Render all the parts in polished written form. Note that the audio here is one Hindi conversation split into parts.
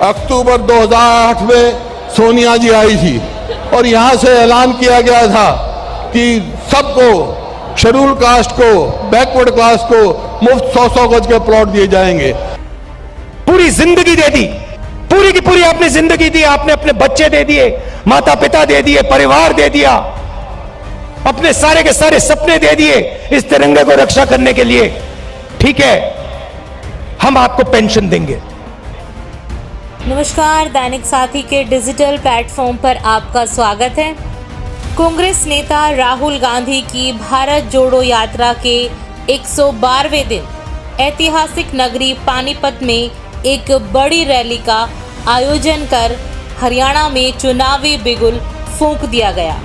अक्टूबर 2008 में सोनिया जी आई थी और यहां से ऐलान किया गया था कि सबको, शेड्यूल कास्ट को, बैकवर्ड क्लास को मुफ्त 100-100 गज के प्लॉट दिए जाएंगे। पूरी जिंदगी दे दी, पूरी की पूरी आपने जिंदगी दी, आपने अपने बच्चे दे दिए, माता पिता दे दिए, परिवार दे दिया, अपने सारे के सारे सपने दे दिए इस तिरंगे को रक्षा करने के लिए। ठीक है, हम आपको पेंशन देंगे। नमस्कार, दैनिक साथी के डिजिटल प्लेटफॉर्म पर आपका स्वागत है। कांग्रेस नेता राहुल गांधी की भारत जोड़ो यात्रा के 112वें दिन ऐतिहासिक नगरी पानीपत में एक बड़ी रैली का आयोजन कर हरियाणा में चुनावी बिगुल फूंक दिया गया।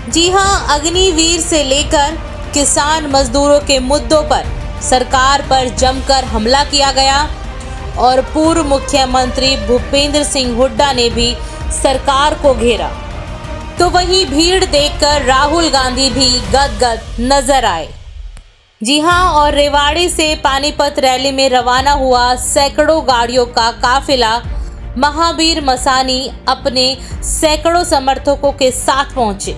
जी हां, अग्निवीर से लेकर किसान मजदूरों के मुद्दों पर सरकार पर जमकर हमला किया गया और पूर्व मुख्यमंत्री भूपेंद्र सिंह हुड्डा ने भी सरकार को घेरा। तो वहीं भीड़ देखकर राहुल गांधी भी गदगद नजर आए। जी हां, और रेवाड़ी से पानीपत रैली में रवाना हुआ सैकड़ों गाड़ियों का काफिला महावीर मसानी अपने सैकड़ों समर्थकों के साथ पहुंचे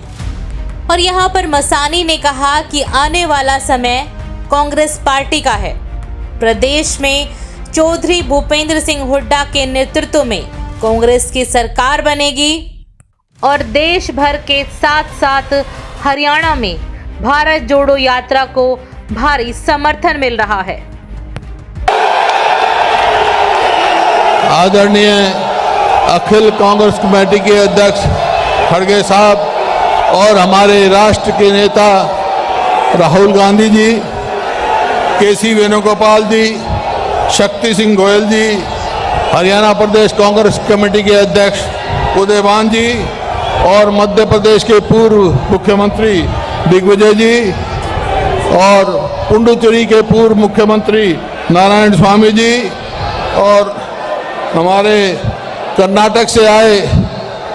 और यहां पर मसानी ने कहा कि आने वाला समय कांग्रेस पार्टी का है। प्रदेश में चौधरी भूपेंद्र सिंह हुड्डा के नेतृत्व में कांग्रेस की सरकार बनेगी और देश भर के साथ साथ हरियाणा में भारत जोड़ो यात्रा को भारी समर्थन मिल रहा है। आदरणीय अखिल कांग्रेस कमेटी के अध्यक्ष खड़गे साहब और हमारे राष्ट्र के नेता राहुल गांधी जी, केसी वेणुगोपाल जी, शक्ति सिंह गोयल जी, हरियाणा प्रदेश कांग्रेस कमेटी के अध्यक्ष उदयभान जी और मध्य प्रदेश के पूर्व मुख्यमंत्री दिग्विजय जी और पुडुचेरी के पूर्व मुख्यमंत्री नारायण स्वामी जी और हमारे कर्नाटक से आए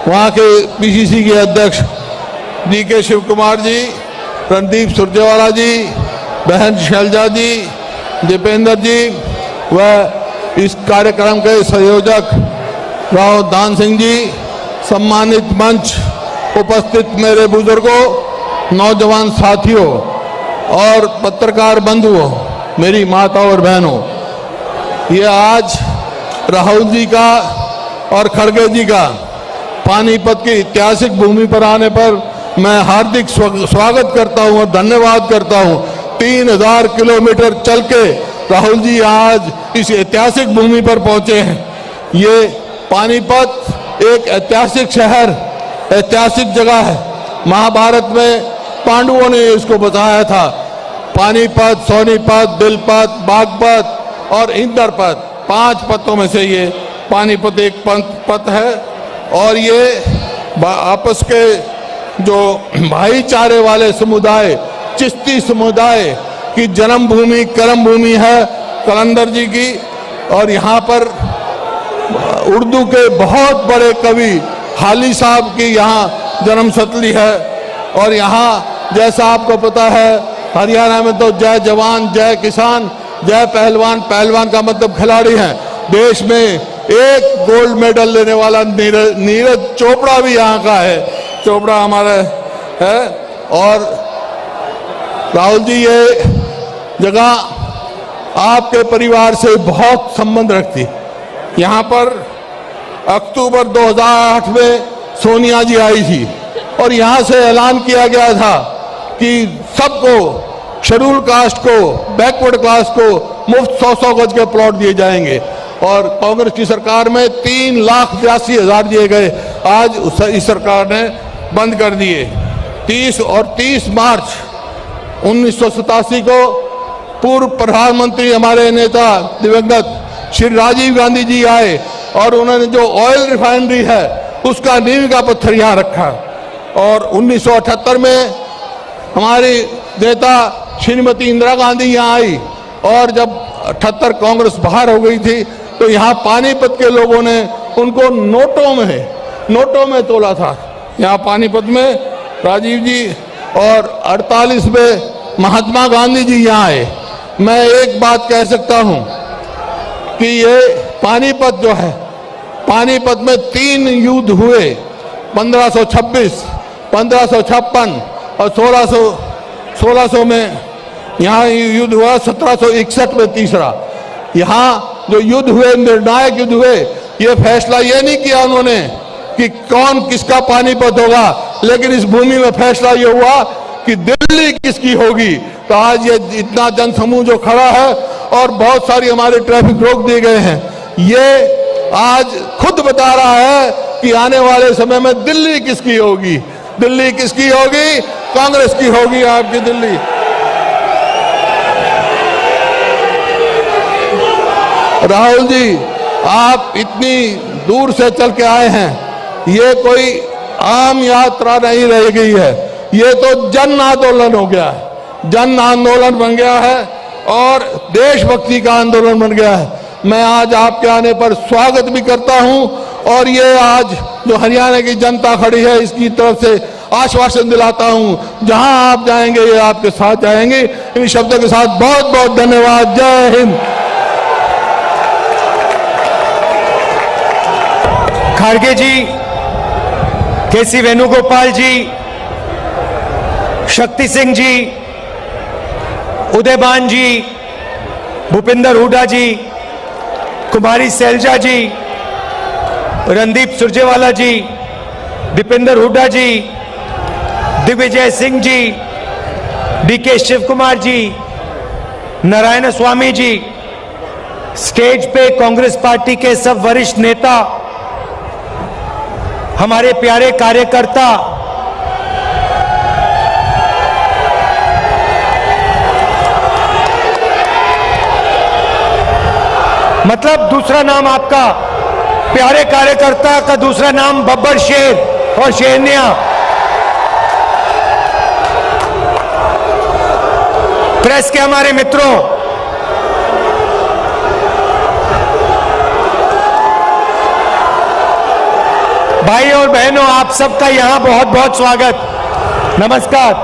वहाँ के पीसीसी के अध्यक्ष डीके शिव कुमार जी, रणदीप सुरजेवाला जी, बहन शैलजा जी, दीपेंद्र जी व इस कार्यक्रम के संयोजक राव दान सिंह जी, सम्मानित मंच उपस्थित मेरे बुजुर्गों, नौजवान साथियों और पत्रकार बंधुओं, मेरी माता और बहनों, ये आज राहुल जी का और खड़गे जी का पानीपत की ऐतिहासिक भूमि पर आने पर मैं हार्दिक स्वागत करता हूं और धन्यवाद करता हूं। 3000 किलोमीटर चल के राहुल जी आज इस ऐतिहासिक भूमि पर पहुंचे हैं। ये पानीपत एक ऐतिहासिक शहर, ऐतिहासिक जगह है। महाभारत में पांडवों ने इसको बताया था। पानीपत, सोनीपत, दिलपत, बागपत और इंद्रपत, 5 पतों में से ये पानीपत एक पत है और ये आपस के जो भाईचारे वाले समुदाय, चिश्ती समुदाय की जन्मभूमि, कर्म भूमि है कलंदर जी की। और यहाँ पर उर्दू के बहुत बड़े कवि हाली साहब की यहाँ जन्मस्थली है। और यहाँ जैसा आपको पता है, हरियाणा में तो जय जवान जय किसान जय पहलवान, पहलवान का मतलब खिलाड़ी है। देश में एक गोल्ड मेडल लेने वाला नीरज चोपड़ा भी यहाँ का है, चोपड़ा हमारा है। और राहुल जी, ये जगह आपके परिवार से बहुत संबंध रखती। यहाँ पर अक्टूबर 2008 में सोनिया जी आई थी और यहाँ से ऐलान किया गया था कि सबको, शेड्यूल कास्ट को, बैकवर्ड क्लास को मुफ्त 100-100 गज के प्लॉट दिए जाएंगे। और कांग्रेस की सरकार में 3,82,000 दिए गए, आज इस सरकार ने बंद कर दिए। 30 मार्च 1987 को पूर्व प्रधानमंत्री हमारे नेता दिवंगत श्री राजीव गांधी जी आए और उन्होंने जो ऑयल रिफाइनरी है उसका नींव का पत्थर यहाँ रखा। और 1978 में हमारी नेता श्रीमती इंदिरा गांधी यहाँ आई और जब 78 कांग्रेस बाहर हो गई थी तो यहाँ पानीपत के लोगों ने उनको नोटों में तोला था। यहाँ पानीपत में राजीव जी और 48 में महात्मा गांधी जी यहाँ आए। मैं एक बात कह सकता हूँ कि ये पानीपत जो है पानीपत में 3 युद्ध हुए, 1526, 1556 और 1600 में यहाँ युद्ध हुआ, 1761 में तीसरा। यहाँ जो युद्ध हुए, निर्णायक युद्ध हुए, ये फैसला ये नहीं किया उन्होंने कि कौन किसका पानीपत होगा, लेकिन इस भूमि में फैसला ये हुआ कि दिल्ली किसकी होगी। तो आज ये इतना जनसमूह जो खड़ा है और बहुत सारी हमारे ट्रैफिक रोक दिए गए हैं, ये आज खुद बता रहा है कि आने वाले समय में दिल्ली किसकी होगी। दिल्ली किसकी होगी? कांग्रेस की होगी आपकी दिल्ली। राहुल जी, आप इतनी दूर से चल के आए हैं, ये कोई आम यात्रा नहीं रह गई है, ये तो जन आंदोलन हो गया है, जन आंदोलन बन गया है और देशभक्ति का आंदोलन बन गया है। मैं आज आपके आने पर स्वागत भी करता हूं और ये आज जो हरियाणा की जनता खड़ी है, इसकी तरफ से आश्वासन दिलाता हूं, जहां आप जाएंगे ये आपके साथ जाएंगे। इन शब्दों के साथ बहुत बहुत धन्यवाद। जय हिंद। खाड़गे जी, केसी वेणुगोपाल जी, शक्ति सिंह जी, उदयबान जी, भूपिंदर हुड्डा जी, कुमारी सैलजा जी, रणदीप सुरजेवाला जी, दीपेंद्र हुड्डा जी, दिग्विजय सिंह जी, डीके शिव कुमार जी, नारायण स्वामी जी, स्टेज पे कांग्रेस पार्टी के सब वरिष्ठ नेता, हमारे प्यारे कार्यकर्ता, मतलब दूसरा नाम आपका, प्यारे कार्यकर्ता का दूसरा नाम बब्बर शेर और शेरनिया, प्रेस के हमारे मित्रों, भाई और बहनों, आप सबका यहां बहुत बहुत स्वागत। नमस्कार।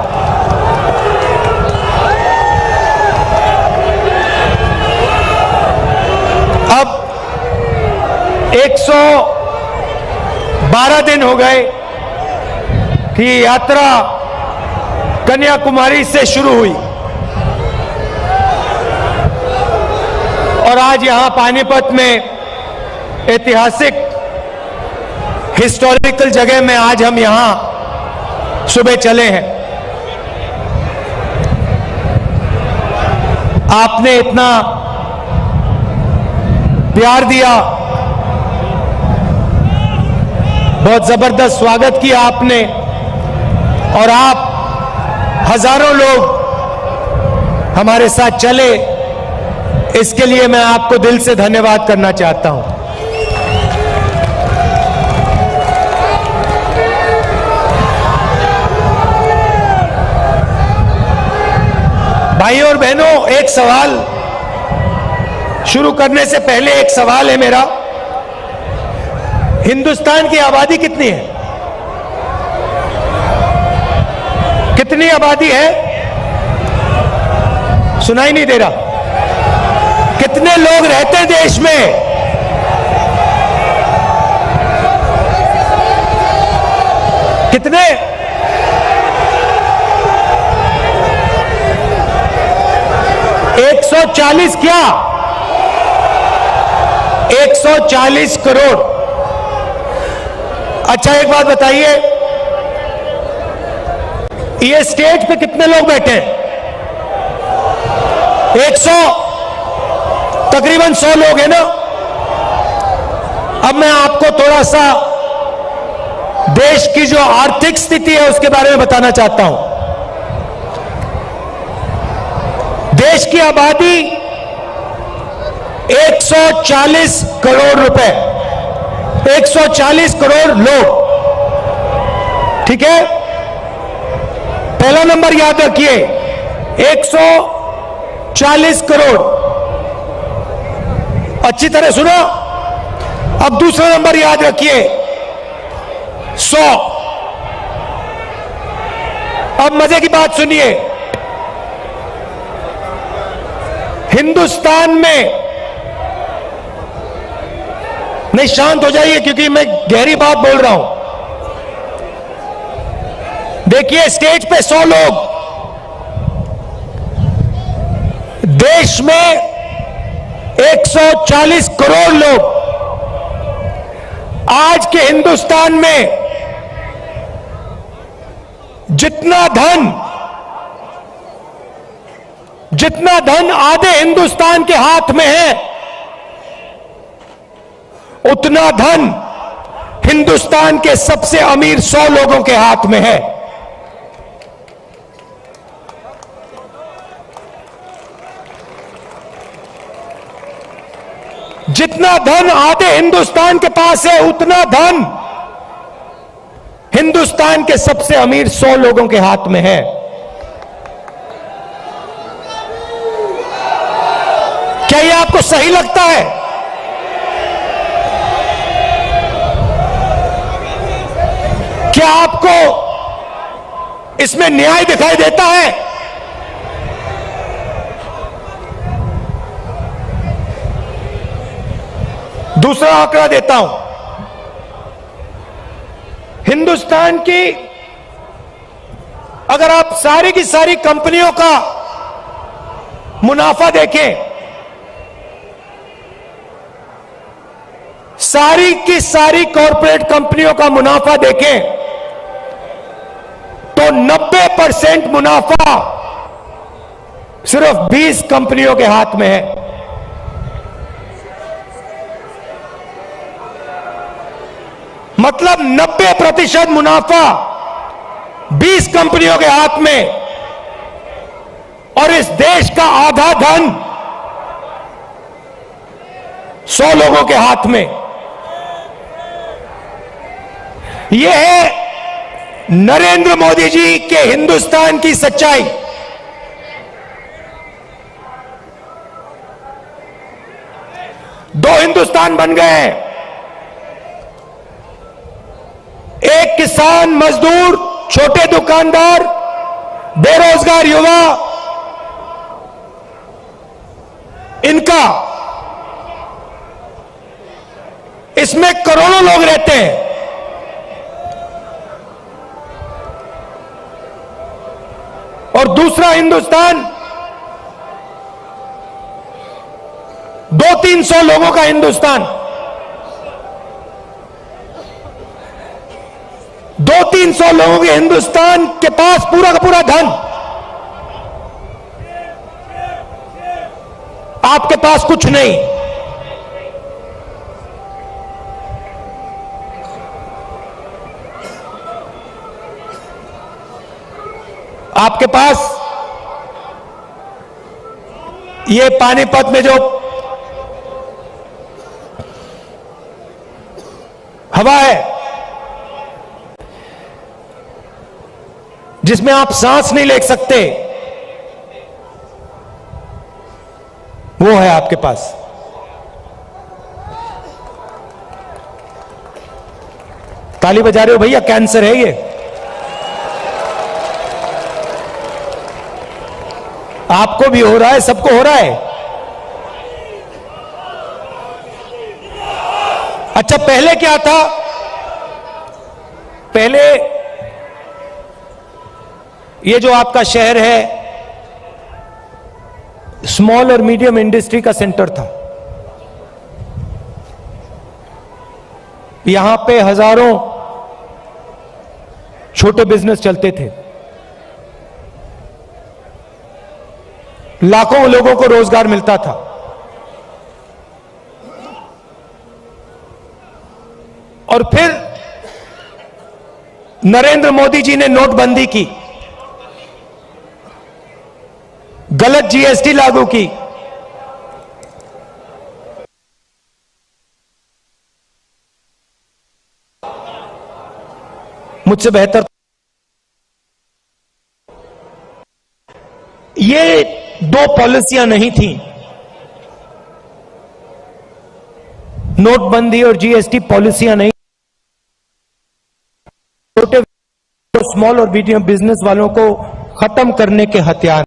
अब 112 दिन हो गए कि यात्रा कन्याकुमारी से शुरू हुई और आज यहां पानीपत में ऐतिहासिक हिस्टोरिकल जगह में आज हम यहां सुबह चले हैं। आपने इतना प्यार दिया, बहुत जबरदस्त स्वागत किया आपने, और आप हजारों लोग हमारे साथ चले, इसके लिए मैं आपको दिल से धन्यवाद करना चाहता हूं। भाई और बहनों, एक सवाल शुरू करने से पहले एक सवाल है मेरा। हिंदुस्तान की आबादी कितनी है? कितनी आबादी है? सुनाई नहीं दे रहा। कितने लोग रहते हैं देश में? कितने? 140 क्या? 140 करोड़। अच्छा, एक बात बताइए, ये स्टेज पे कितने लोग बैठे हैं? 100, तकरीबन 100 लोग हैं ना। अब मैं आपको थोड़ा सा देश की जो आर्थिक स्थिति है उसके बारे में बताना चाहता हूं। देश की आबादी 140 करोड़ रुपए, 140 करोड़ लोग, ठीक है? पहला नंबर याद रखिए, 140 करोड़। अच्छी तरह सुनो। अब दूसरा नंबर याद रखिए, 100। अब मजे की बात सुनिए, हिंदुस्तान में नहीं, शांत हो जाइए क्योंकि मैं गहरी बात बोल रहा हूं। देखिए, स्टेज पे 100 लोग, देश में 140 करोड़ लोग, आज के हिंदुस्तान में जितना धन आधे हिंदुस्तान के हाथ में है, उतना धन हिंदुस्तान के सबसे अमीर 100 लोगों के हाथ में है। जितना धन आधे हिंदुस्तान के पास है, उतना धन हिंदुस्तान के सबसे अमीर 100 लोगों के हाथ में है। क्या यह आपको सही लगता है? क्या आपको इसमें न्याय दिखाई देता है? दूसरा आंकड़ा देता हूं। हिंदुस्तान की अगर आप सारी की सारी कंपनियों का मुनाफा देखें, सारी की सारी कॉरपोरेट कंपनियों का मुनाफा देखें, तो 90% मुनाफा सिर्फ 20 कंपनियों के हाथ में है। मतलब 90% मुनाफा 20 कंपनियों के हाथ में, और इस देश का आधा धन 100 लोगों के हाथ में। यह है नरेंद्र मोदी जी के हिंदुस्तान की सच्चाई। दो हिंदुस्तान बन गए हैं। एक किसान, मजदूर, छोटे दुकानदार, बेरोजगार युवा, इनका, इसमें करोड़ों लोग रहते हैं। और दूसरा हिंदुस्तान 200-300 लोगों का हिंदुस्तान, 200-300 लोगों के हिंदुस्तान के पास पूरा का पूरा धन, आपके पास कुछ नहीं। आपके पास ये पानीपत में जो हवा है, जिसमें आप सांस नहीं ले सकते, वो है आपके पास। ताली बजा रहे हो भैया? कैंसर है ये। आपको भी हो रहा है, सबको हो रहा है। अच्छा, पहले क्या था? पहले ये जो आपका शहर है, स्मॉल और मीडियम इंडस्ट्री का सेंटर था। यहां पे हजारों छोटे बिजनेस चलते थे, लाखों लोगों को रोजगार मिलता था। और फिर नरेंद्र मोदी जी ने नोटबंदी की, गलत जीएसटी लागू की, मुझसे बेहतर ये दो पॉलिसियां नहीं थी, नोटबंदी और जीएसटी पॉलिसियां नहीं, छोटे स्मॉल और मीडियम बिजनेस वालों को खत्म करने के हथियार।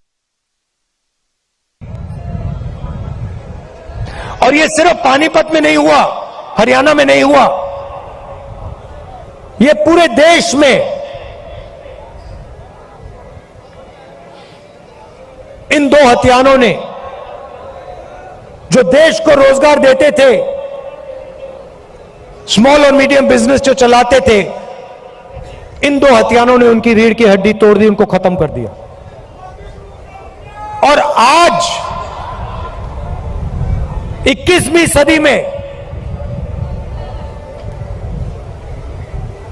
और ये सिर्फ पानीपत में नहीं हुआ, हरियाणा में नहीं हुआ, यह पूरे देश में इन दो हथियारों ने जो देश को रोजगार देते थे, स्मॉल और मीडियम बिजनेस जो चलाते थे, इन दो हथियारों ने उनकी रीढ़ की हड्डी तोड़ दी, उनको खत्म कर दिया। और आज 21वीं सदी में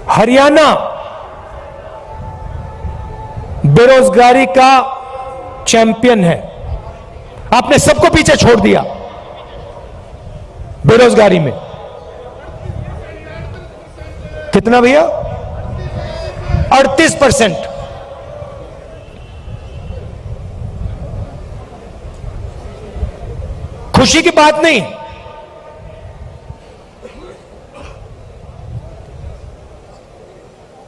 हरियाणा बेरोजगारी का चैंपियन है। आपने सबको पीछे छोड़ दिया बेरोजगारी में। कितना भैया? 38%। खुशी की बात नहीं,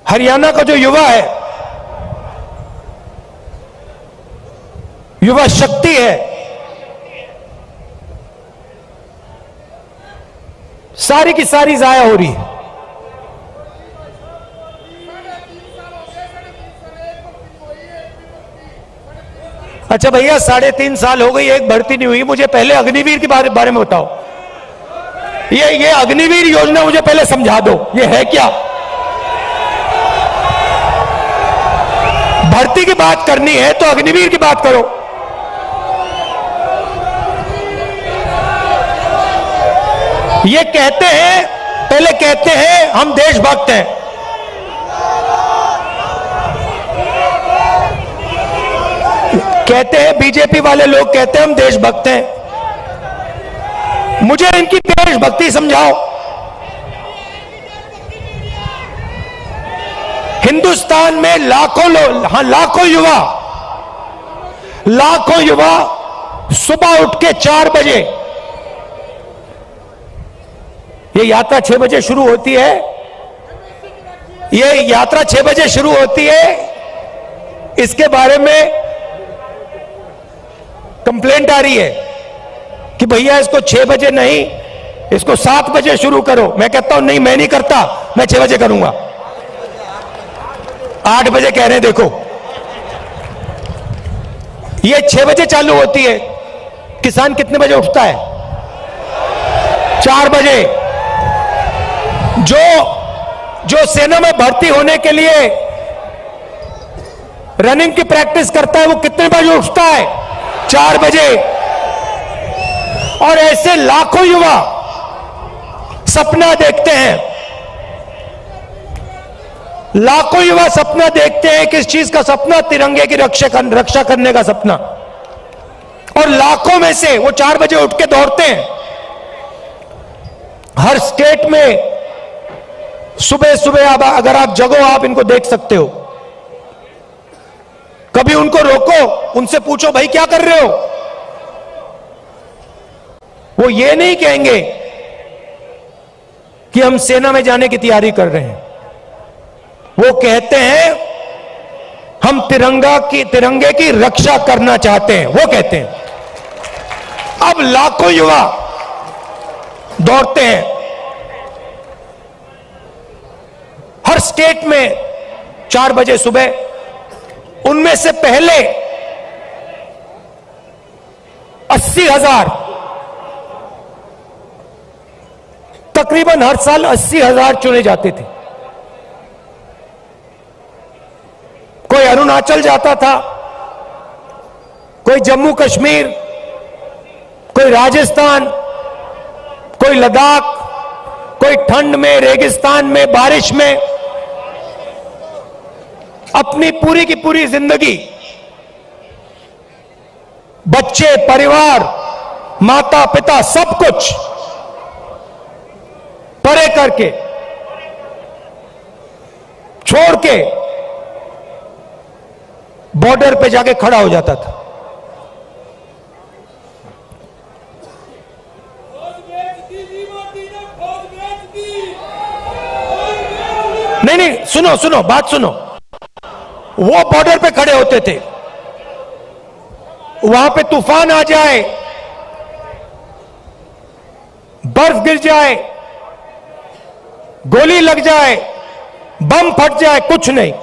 हरियाणा का जो युवा है, युवा शक्ति है, सारी की सारी जाया हो रही है। अच्छा भैया, 3.5 साल हो गई, एक भर्ती नहीं हुई। मुझे पहले अग्निवीर के बारे में बताओ। ये अग्निवीर योजना मुझे पहले समझा दो, ये है क्या? भर्ती की बात करनी है तो अग्निवीर की बात करो। ये कहते हैं, पहले कहते हैं हम देशभक्त हैं, कहते हैं बीजेपी वाले लोग कहते हैं हम देशभक्त हैं। मुझे इनकी देशभक्ति समझाओ। हिंदुस्तान में लाखों लोग, हाँ लाखों युवा सुबह उठ के 4 बजे, ये यात्रा 6 बजे शुरू होती है, ये यात्रा 6 बजे शुरू होती है। इसके बारे में कंप्लेंट आ रही है कि भैया इसको 6 बजे नहीं, इसको 7 बजे शुरू करो। मैं कहता हूं नहीं, मैं नहीं करता, मैं 6 बजे करूंगा। 8 बजे कह रहे हैं। देखो, ये 6 बजे चालू होती है। किसान कितने बजे उठता है? 4 बजे। जो सेना में भर्ती होने के लिए रनिंग की प्रैक्टिस करता है, वो कितने बजे उठता है? 4 बजे। और ऐसे लाखों युवा सपना देखते हैं, लाखों युवा सपना देखते हैं। किस चीज का सपना? तिरंगे की रक्षा करने का सपना। और लाखों में से वो 4 बजे उठ के दौड़ते हैं। हर स्टेट में सुबह सुबह अगर आप जगो, आप इनको देख सकते हो। कभी उनको रोको, उनसे पूछो भाई क्या कर रहे हो? वो ये नहीं कहेंगे कि हम सेना में जाने की तैयारी कर रहे हैं। वो कहते हैं हम तिरंगे की रक्षा करना चाहते हैं, वो कहते हैं। अब लाखों युवा दौड़ते हैं। हर स्टेट में 4 बजे सुबह। उनमें से पहले 80,000, तकरीबन हर साल 80,000 चुने जाते थे। कोई अरुणाचल जाता था, कोई जम्मू कश्मीर, कोई राजस्थान, कोई लद्दाख, कोई ठंड में, रेगिस्तान में, बारिश में अपनी पूरी की पूरी जिंदगी बच्चे, परिवार, माता पिता सब कुछ परे करके छोड़ के बॉर्डर पे जाके खड़ा हो जाता था। नहीं, सुनो, बात सुनो। वो बॉर्डर पे खड़े होते थे, वहां पे तूफान आ जाए, बर्फ गिर जाए, गोली लग जाए, बम फट जाए, कुछ नहीं।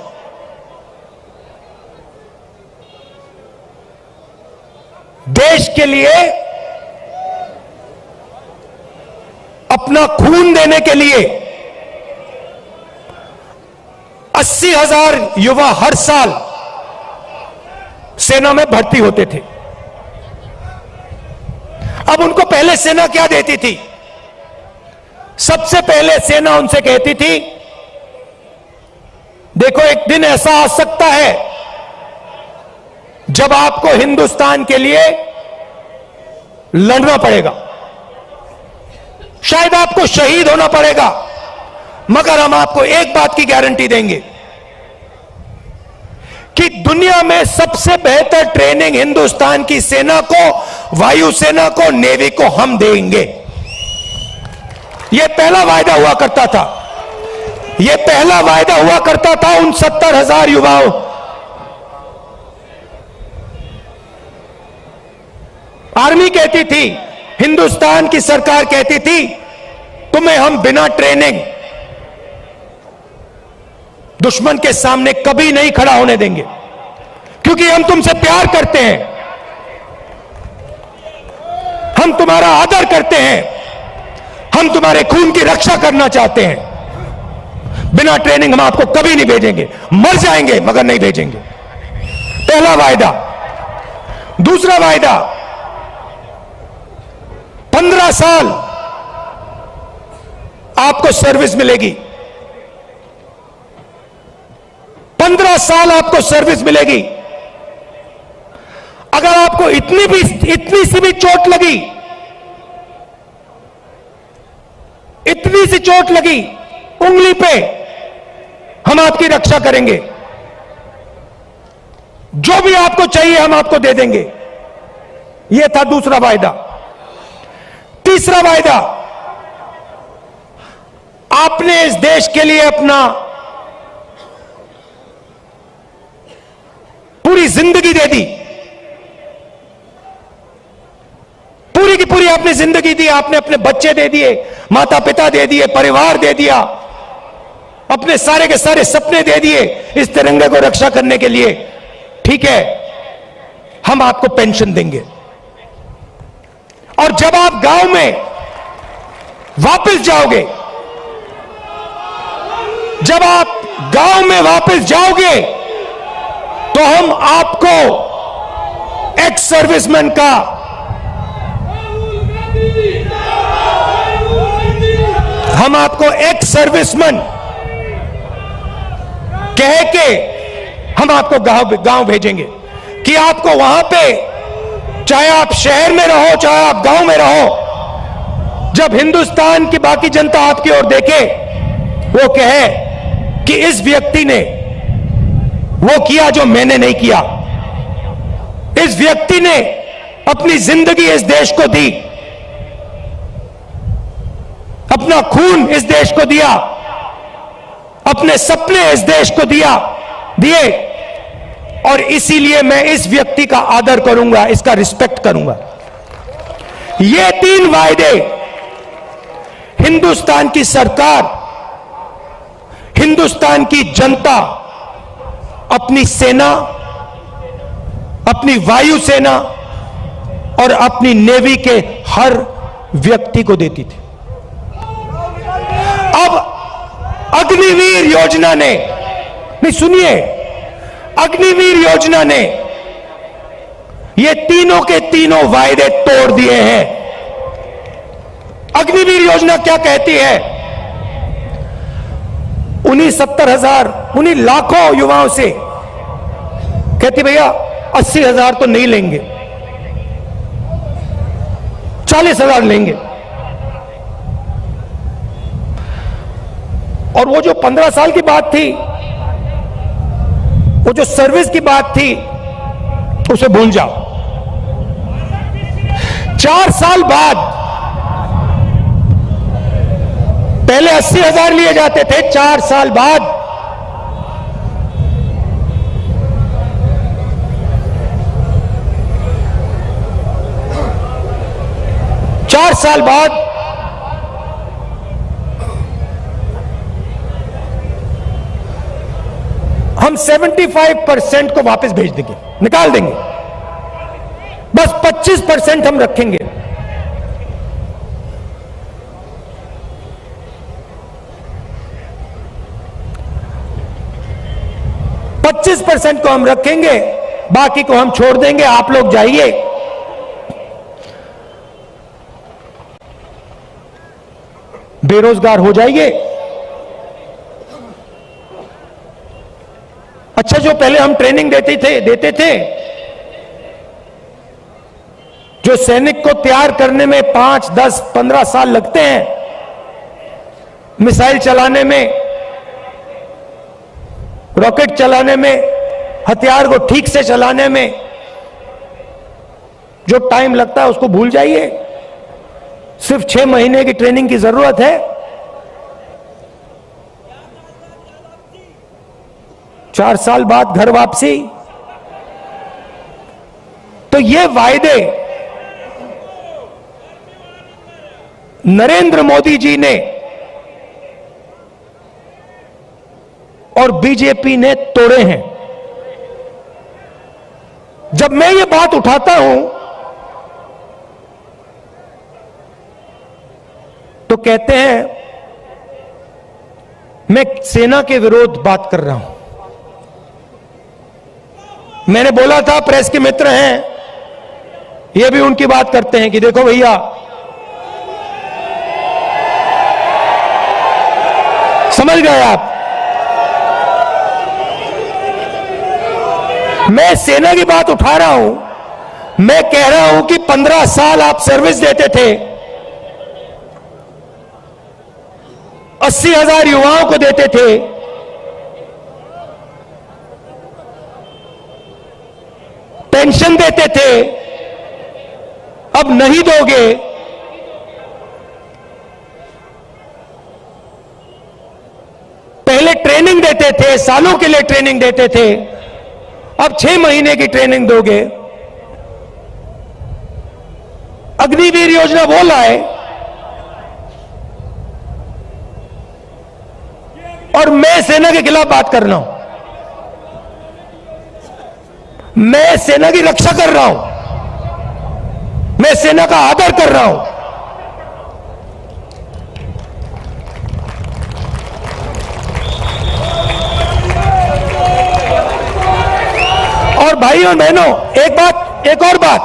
देश के लिए अपना खून देने के लिए 80,000 युवा हर साल सेना में भर्ती होते थे। अब उनको पहले सेना क्या देती थी? सबसे पहले सेना उनसे कहती थी, देखो एक दिन ऐसा आ सकता है जब आपको हिंदुस्तान के लिए लड़ना पड़ेगा, शायद आपको शहीद होना पड़ेगा, मगर हम आपको एक बात की गारंटी देंगे कि दुनिया में सबसे बेहतर ट्रेनिंग हिंदुस्तान की सेना को, वायुसेना को, नेवी को हम देंगे। यह पहला वायदा हुआ करता था। यह पहला वायदा हुआ करता था उन 70,000 युवाओं। आर्मी कहती थी, हिंदुस्तान की सरकार कहती थी, तुम्हें हम बिना ट्रेनिंग दुश्मन के सामने कभी नहीं खड़ा होने देंगे, क्योंकि हम तुमसे प्यार करते हैं, हम तुम्हारा आदर करते हैं, हम तुम्हारे खून की रक्षा करना चाहते हैं। बिना ट्रेनिंग हम आपको कभी नहीं भेजेंगे, मर जाएंगे मगर नहीं भेजेंगे। पहला वायदा। दूसरा वायदा, 15 साल आपको सर्विस मिलेगी। 15 साल आपको सर्विस मिलेगी। अगर आपको इतनी सी भी चोट लगी, इतनी सी चोट लगी उंगली पे, हम आपकी रक्षा करेंगे। जो भी आपको चाहिए हम आपको दे देंगे। यह था दूसरा वायदा। तीसरा वायदा, आपने इस देश के लिए अपना पूरी जिंदगी दे दी, पूरी की पूरी आपने जिंदगी दी। आपने अपने बच्चे दे दिए, माता पिता दे दिए, परिवार दे दिया, अपने सारे के सारे सपने दे दिए इस तिरंगे को रक्षा करने के लिए। ठीक है, हम आपको पेंशन देंगे। और जब आप गांव में वापस जाओगे, जब आप गांव में वापस जाओगे, तो हम आपको एक्स सर्विसमैन का कह के हम आपको गांव भेजेंगे कि आपको वहां पे, चाहे आप शहर में रहो, चाहे आप गांव में रहो, जब हिंदुस्तान की बाकी जनता आपकी ओर देखे, वो कहे कि इस व्यक्ति ने वो किया जो मैंने नहीं किया। इस व्यक्ति ने अपनी जिंदगी इस देश को दी, अपना खून इस देश को दिया, अपने सपने इस देश को दिए, और इसीलिए मैं इस व्यक्ति का आदर करूंगा, इसका रिस्पेक्ट करूंगा। ये 3 वायदे हिंदुस्तान की सरकार, हिंदुस्तान की जनता अपनी सेना, अपनी वायुसेना और अपनी नेवी के हर व्यक्ति को देती थी। अब अग्निवीर योजना ने, नहीं सुनिए, अग्निवीर योजना ने ये तीनों के तीनों वायदे तोड़ दिए हैं। अग्निवीर योजना क्या कहती है? उन्हीं 70,000, उन्हीं लाखों युवाओं से कहती, भैया 80,000 तो नहीं लेंगे, 40,000 लेंगे। और वो जो 15 साल की बात थी, वो जो सर्विस की बात थी, उसे भूल जाओ। 4 साल बाद, पहले 80,000 लिए जाते थे, 4 साल बाद 4 साल बाद हम 75% को वापस भेज देंगे, निकाल देंगे। बस 25% हम रखेंगे। %25 को हम रखेंगे, बाकी को हम छोड़ देंगे। आप लोग जाइए, बेरोजगार हो जाइए। अच्छा, जो पहले हम ट्रेनिंग देते थे, जो सैनिक को तैयार करने में 5, 10, 15 साल लगते हैं, मिसाइल चलाने में, रॉकेट चलाने में, हथियार को ठीक से चलाने में जो टाइम लगता है उसको भूल जाइए। सिर्फ 6 महीने की ट्रेनिंग की जरूरत है। 4 साल बाद घर वापसी। तो ये वायदे नरेंद्र मोदी जी ने और बीजेपी ने तोड़े हैं। जब मैं ये बात उठाता हूं तो कहते हैं मैं सेना के विरोध बात कर रहा हूं। मैंने बोला था, प्रेस के मित्र हैं, ये भी उनकी बात करते हैं कि देखो भैया, समझ गए आप, मैं सेना की बात उठा रहा हूं। मैं कह रहा हूं कि 15 साल आप सर्विस देते थे, 80,000 युवाओं को देते थे, पेंशन देते थे, अब नहीं दोगे। पहले ट्रेनिंग देते थे, सालों के लिए ट्रेनिंग देते थे, अब 6 महीने की ट्रेनिंग दोगे। अग्निवीर योजना वो लाए और मैं सेना के खिलाफ बात कर रहा हूं। मैं सेना की रक्षा कर रहा हूं, मैं सेना का आदर कर रहा हूं। और भाइयों और बहनों, एक और बात,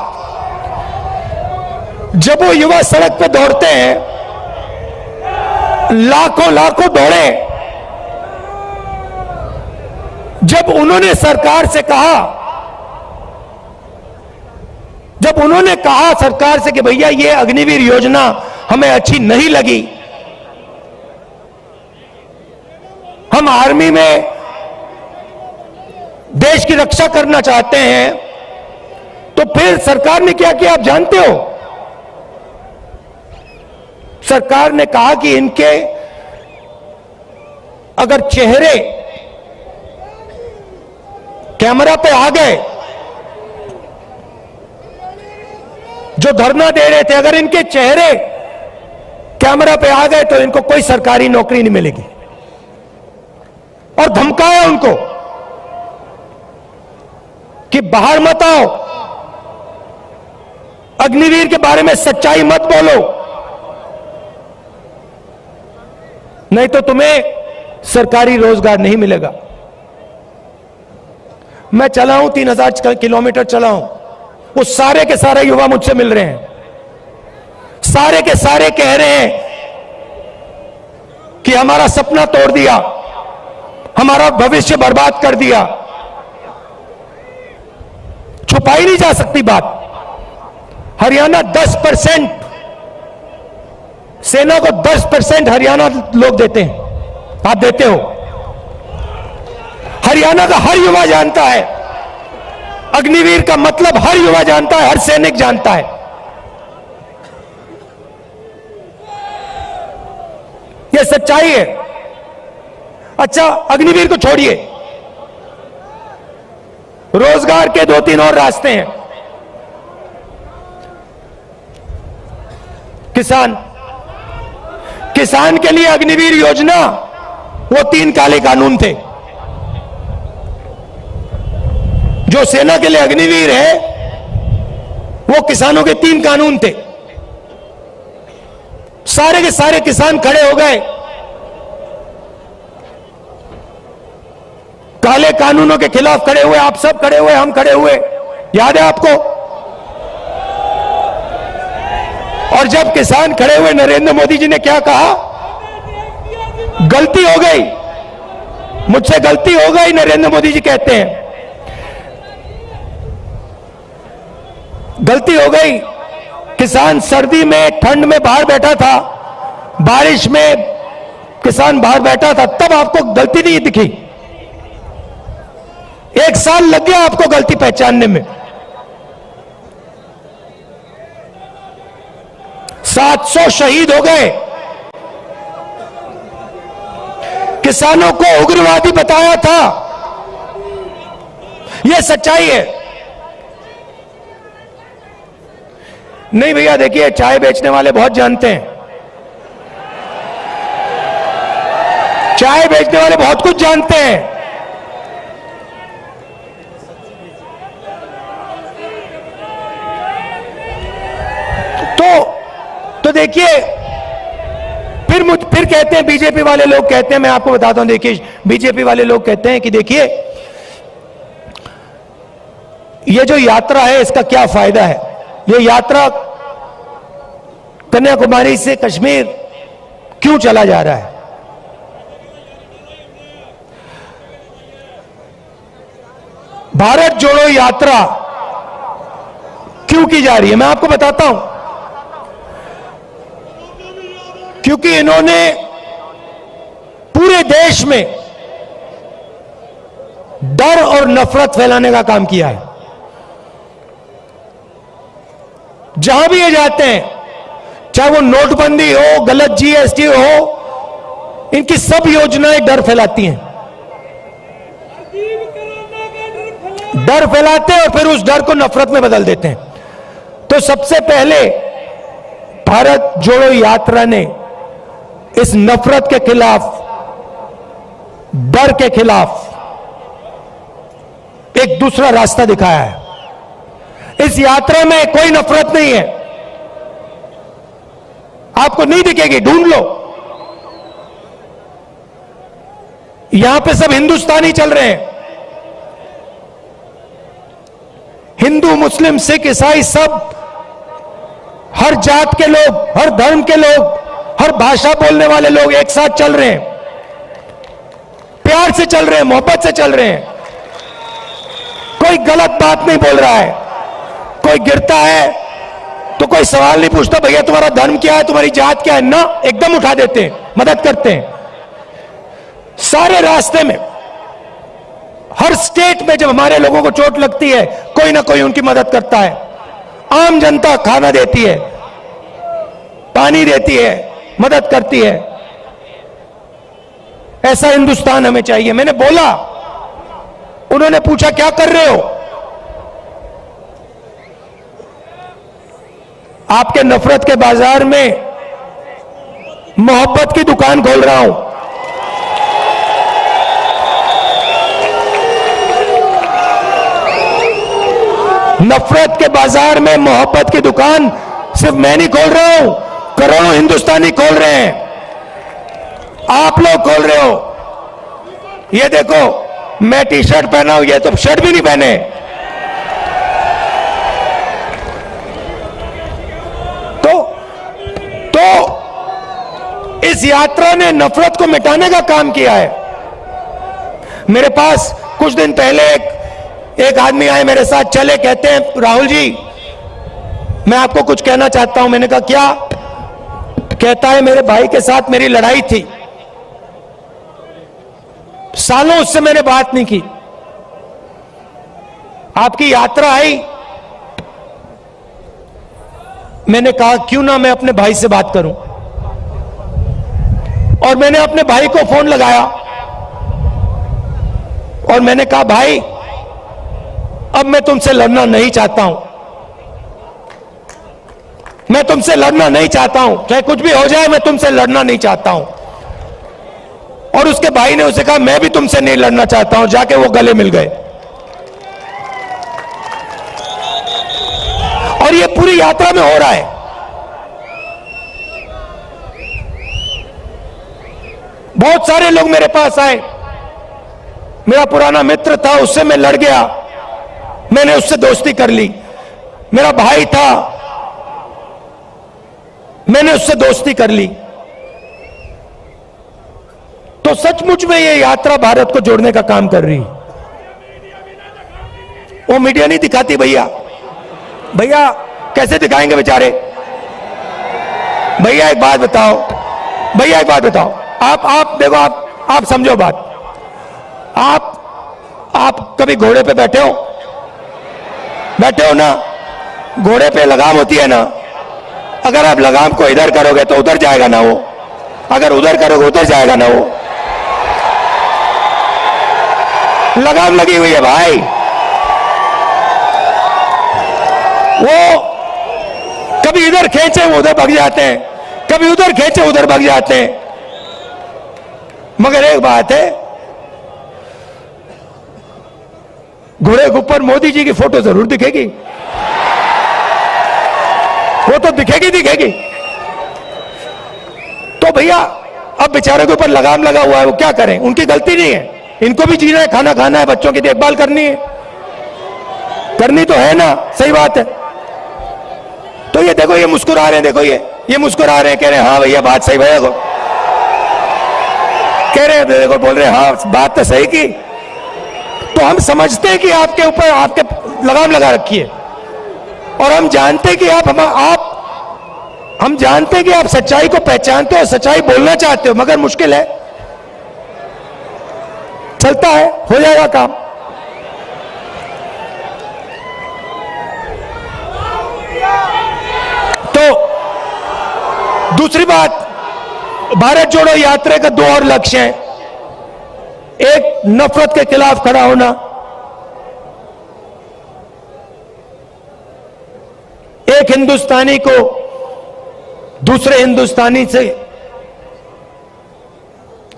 जब वो युवा सड़क पे दौड़ते हैं, लाखों दौड़े, जब उन्होंने सरकार से कहा, जब उन्होंने कहा सरकार से कि भैया ये अग्निवीर योजना हमें अच्छी नहीं लगी, हम आर्मी में देश की रक्षा करना चाहते हैं, तो फिर सरकार ने क्या किया आप जानते हो? सरकार ने कहा कि इनके अगर चेहरे कैमरा पे आ गए, जो धरना दे रहे थे, अगर इनके चेहरे कैमरा पे आ गए तो इनको कोई सरकारी नौकरी नहीं मिलेगी। और धमकाया उनको कि बाहर मत आओ, अग्निवीर के बारे में सच्चाई मत बोलो, नहीं तो तुम्हें सरकारी रोजगार नहीं मिलेगा। मैं चला हूं, 3000 किलोमीटर चला हूं, वो सारे के सारे युवा मुझसे मिल रहे हैं, सारे के सारे कह रहे हैं कि हमारा सपना तोड़ दिया, हमारा भविष्य बर्बाद कर दिया। छुपाई नहीं जा सकती बात। हरियाणा 10%, सेना को 10% हरियाणा लोग देते हैं, आप देते हो। हरियाणा का हर युवा जानता है, अग्निवीर का मतलब हर युवा जानता है, हर सैनिक जानता है। यह सच्चाई है। अच्छा, अग्निवीर को छोड़िए, रोजगार के 2-3 और रास्ते हैं। किसान के लिए अग्निवीर योजना, वो 3 काले कानून थे। जो सेना के लिए अग्निवीर है, वो किसानों के 3 कानून थे, सारे के सारे किसान खड़े हो गए। काले कानूनों के खिलाफ खड़े हुए, आप सब खड़े हुए, हम खड़े हुए, याद है आपको? और जब किसान खड़े हुए, नरेंद्र मोदी जी ने क्या कहा? गलती हो गई, मुझसे गलती हो गई, नरेंद्र मोदी जी कहते हैं, गलती हो गई। किसान सर्दी में, ठंड में बाहर बैठा था, बारिश में किसान बाहर बैठा था, तब आपको गलती नहीं दिखी। 1 साल लग गया आपको गलती पहचानने में। 700 शहीद हो गए। किसानों को उग्रवादी बताया था, यह सच्चाई है। नहीं भैया, देखिए, चाय बेचने वाले बहुत जानते हैं, चाय बेचने वाले बहुत कुछ जानते हैं। तो देखिए, फिर कहते हैं, बीजेपी वाले लोग कहते हैं, मैं आपको बताता हूं, देखिए, बीजेपी वाले लोग कहते हैं कि देखिए, ये जो यात्रा है इसका क्या फायदा है? ये यात्रा कन्याकुमारी से कश्मीर क्यों चला जा रहा है? भारत जोड़ो यात्रा क्यों की जा रही है, मैं आपको बताता हूं। क्योंकि इन्होंने पूरे देश में डर और नफरत फैलाने का काम किया है। जहां भी ये जाते हैं, चाहे वो नोटबंदी हो, गलत जीएसटी हो, इनकी सब योजनाएं डर फैलाती हैं। डर फैलाते हैं और फिर उस डर को नफरत में बदल देते हैं। तो सबसे पहले भारत जोड़ो यात्रा ने इस नफरत के खिलाफ, डर के खिलाफ एक दूसरा रास्ता दिखाया है। इस यात्रा में कोई नफरत नहीं है, आपको नहीं दिखेगी, ढूंढ लो। यहां पे सब हिंदुस्तानी चल रहे हैं, हिंदू, मुस्लिम, सिख, ईसाई, सब, हर जात के लोग, हर धर्म के लोग, हर भाषा बोलने वाले लोग एक साथ चल रहे हैं, प्यार से चल रहे हैं, मोहब्बत से चल रहे हैं। कोई गलत बात नहीं बोल रहा है। कोई गिरता है तो कोई सवाल नहीं पूछता, भैया तुम्हारा धर्म क्या है, तुम्हारी जात क्या है, ना, एकदम उठा देते हैं, मदद करते हैं। सारे रास्ते में, हर स्टेट में जब हमारे लोगों को चोट लगती है, कोई ना कोई उनकी मदद करता है। आम जनता खाना देती है, पानी देती है, मदद करती है। ऐसा हिंदुस्तान हमें चाहिए। मैंने बोला, उन्होंने पूछा क्या कर रहे हो? आपके नफरत के बाजार में मोहब्बत की दुकान खोल रहा हूं। नफरत के बाजार में मोहब्बत की दुकान सिर्फ मैं नहीं खोल रहा हूं, करोड़ों हिंदुस्तानी खोल रहे हैं, आप लोग खोल रहे हो। ये देखो, मैं टी शर्ट पहना हूं, ये तो शर्ट भी नहीं पहने। तो इस यात्रा ने नफरत को मिटाने का काम किया है। मेरे पास कुछ दिन पहले एक आदमी आए मेरे साथ, चले, कहते हैं राहुल जी मैं आपको कुछ कहना चाहता हूं। मैंने कहा क्या? कहता है मेरे भाई के साथ मेरी लड़ाई थी, सालों उससे मैंने बात नहीं की, आपकी यात्रा आई, मैंने कहा क्यों ना मैं अपने भाई से बात करूं। और मैंने अपने भाई को फोन लगाया और मैंने कहा भाई अब मैं तुमसे लड़ना नहीं चाहता हूं, मैं तुमसे लड़ना नहीं चाहता हूं, चाहे कुछ भी हो जाए मैं तुमसे लड़ना नहीं चाहता हूं। और उसके भाई ने उसे कहा मैं भी तुमसे नहीं लड़ना चाहता हूं, जाके वो गले मिल गए। और ये पूरी यात्रा में हो रहा है। बहुत सारे लोग मेरे पास आए, मेरा पुराना मित्र था, उससे मैं लड़ गया, मैंने उससे दोस्ती कर ली। मेरा भाई था, मैंने उससे दोस्ती कर ली। तो सचमुच में ये यात्रा भारत को जोड़ने का काम कर रही। वो मीडिया नहीं दिखाती भैया, भैया कैसे दिखाएंगे बेचारे। भैया एक बात बताओ, भैया एक बात बताओ, आप देखो, आप समझो बात। आप कभी घोड़े पे बैठे हो ना, घोड़े पे लगाम होती है ना, अगर आप लगाम को इधर करोगे तो उधर जाएगा ना वो, अगर उधर करोगे उधर जाएगा ना वो। लगाम लगी हुई है भाई, वो कभी इधर खींचे वो उधर भाग जाते हैं, कभी उधर खींचे उधर भाग जाते हैं। मगर एक बात है, घोड़े के ऊपर मोदी जी की फोटो जरूर दिखेगी, वो तो दिखेगी। तो भैया अब बेचारे के ऊपर लगाम लगा हुआ है, वो क्या करें, उनकी गलती नहीं है, इनको भी जीना है, खाना खाना है, बच्चों की देखभाल करनी है, करनी तो है ना, सही बात है। तो ये देखो, ये मुस्कुरा रहे हैं, देखो ये मुस्कुरा रहे हैं, कह रहे हैं हाँ भैया बात सही, भैया को कह रहे हैं, देखो बोल रहे हैं हाँ बात तो सही की। तो हम समझते हैं कि आपके ऊपर आपके लगाम लगा रखी है, और हम जानते हैं कि हम जानते हैं कि आप सच्चाई को पहचानते हो, सच्चाई बोलना चाहते हो, मगर मुश्किल है, चलता है, हो जाएगा काम। तो दूसरी बात, भारत जोड़ो यात्रा का दो और लक्ष्य हैं। एक, नफरत के खिलाफ खड़ा होना, एक हिंदुस्तानी को दूसरे हिंदुस्तानी से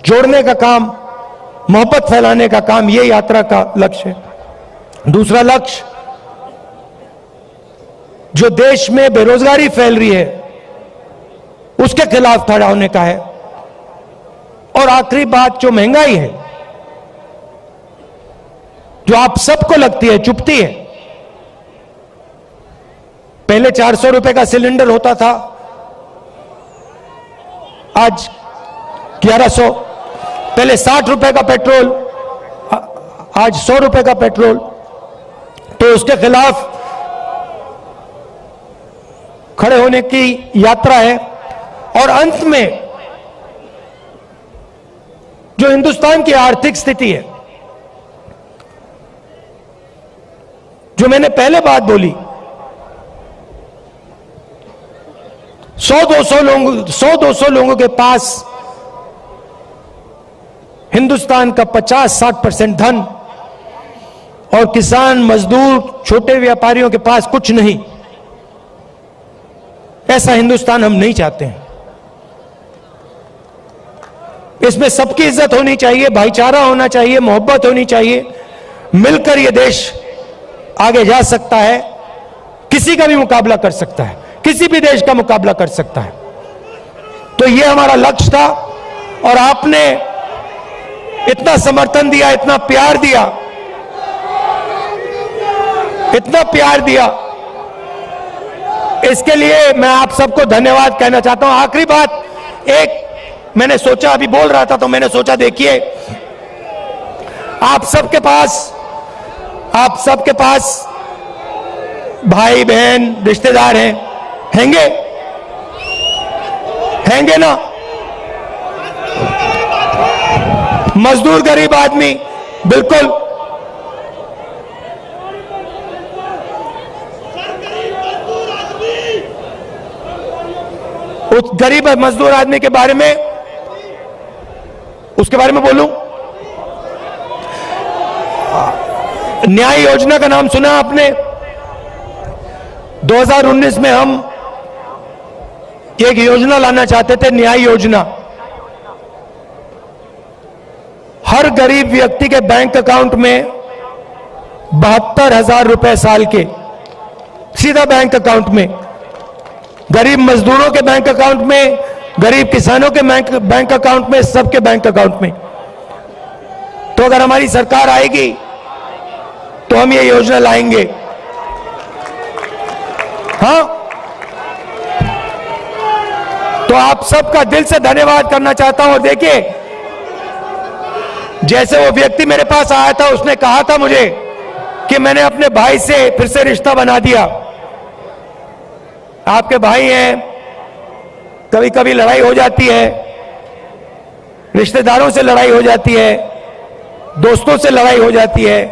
जोड़ने का काम, मोहब्बत फैलाने का काम, यह यात्रा का लक्ष्य है। दूसरा लक्ष्य, जो देश में बेरोजगारी फैल रही है उसके खिलाफ खड़ा होने का है। और आखिरी बात, जो महंगाई है, जो आप सबको लगती है, चुभती है। पहले 400 रुपए का सिलेंडर होता था, आज 1100। पहले 60 रुपए का पेट्रोल, आज 100 रुपए का पेट्रोल। तो उसके खिलाफ खड़े होने की यात्रा है। और अंत में, जो हिंदुस्तान की आर्थिक स्थिति है, जो मैंने पहले बात बोली, 100-200 लोगों के पास हिंदुस्तान का 50-60% धन, और किसान, मजदूर, छोटे व्यापारियों के पास कुछ नहीं। ऐसा हिंदुस्तान हम नहीं चाहते हैं। इसमें सबकी इज्जत होनी चाहिए, भाईचारा होना चाहिए, मोहब्बत होनी चाहिए। मिलकर यह देश आगे जा सकता है, किसी का भी मुकाबला कर सकता है, किसी भी देश का मुकाबला कर सकता है। तो यह हमारा लक्ष्य था, और आपने इतना समर्थन दिया, इतना प्यार दिया, इतना प्यार दिया, इसके लिए मैं आप सबको धन्यवाद कहना चाहता हूं। आखिरी बात, एक मैंने सोचा, अभी बोल रहा था तो मैंने सोचा, देखिए आप सबके पास भाई बहन रिश्तेदार हैंगे ना, मजदूर गरीब आदमी, बिल्कुल। उस गरीब मजदूर आदमी के बारे में, उसके बारे में बोलूं, न्याय योजना का नाम सुना आपने? 2019 में हम एक योजना लाना चाहते थे, न्याय योजना। हर गरीब व्यक्ति के बैंक अकाउंट में 72,000 रुपए साल के सीधा बैंक अकाउंट में, गरीब मजदूरों के बैंक अकाउंट में, गरीब किसानों के बैंक अकाउंट में, सबके बैंक अकाउंट में। तो अगर हमारी सरकार आएगी तो हम ये योजना लाएंगे। हाँ, तो आप सबका दिल से धन्यवाद करना चाहता हूं। और देखिए, जैसे वो व्यक्ति मेरे पास आया था, उसने कहा था मुझे कि मैंने अपने भाई से फिर से रिश्ता बना दिया। आपके भाई हैं, कभी कभी लड़ाई हो जाती है, रिश्तेदारों से लड़ाई हो जाती है, दोस्तों से लड़ाई हो जाती है।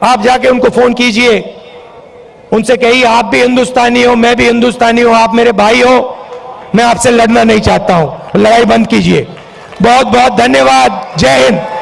आप जाके उनको फोन कीजिए, उनसे कहिए आप भी हिंदुस्तानी हो, मैं भी हिंदुस्तानी हूं, आप मेरे भाई हो, मैं आपसे लड़ना नहीं चाहता हूं, लड़ाई बंद कीजिए। बहुत बहुत धन्यवाद। जय हिंद।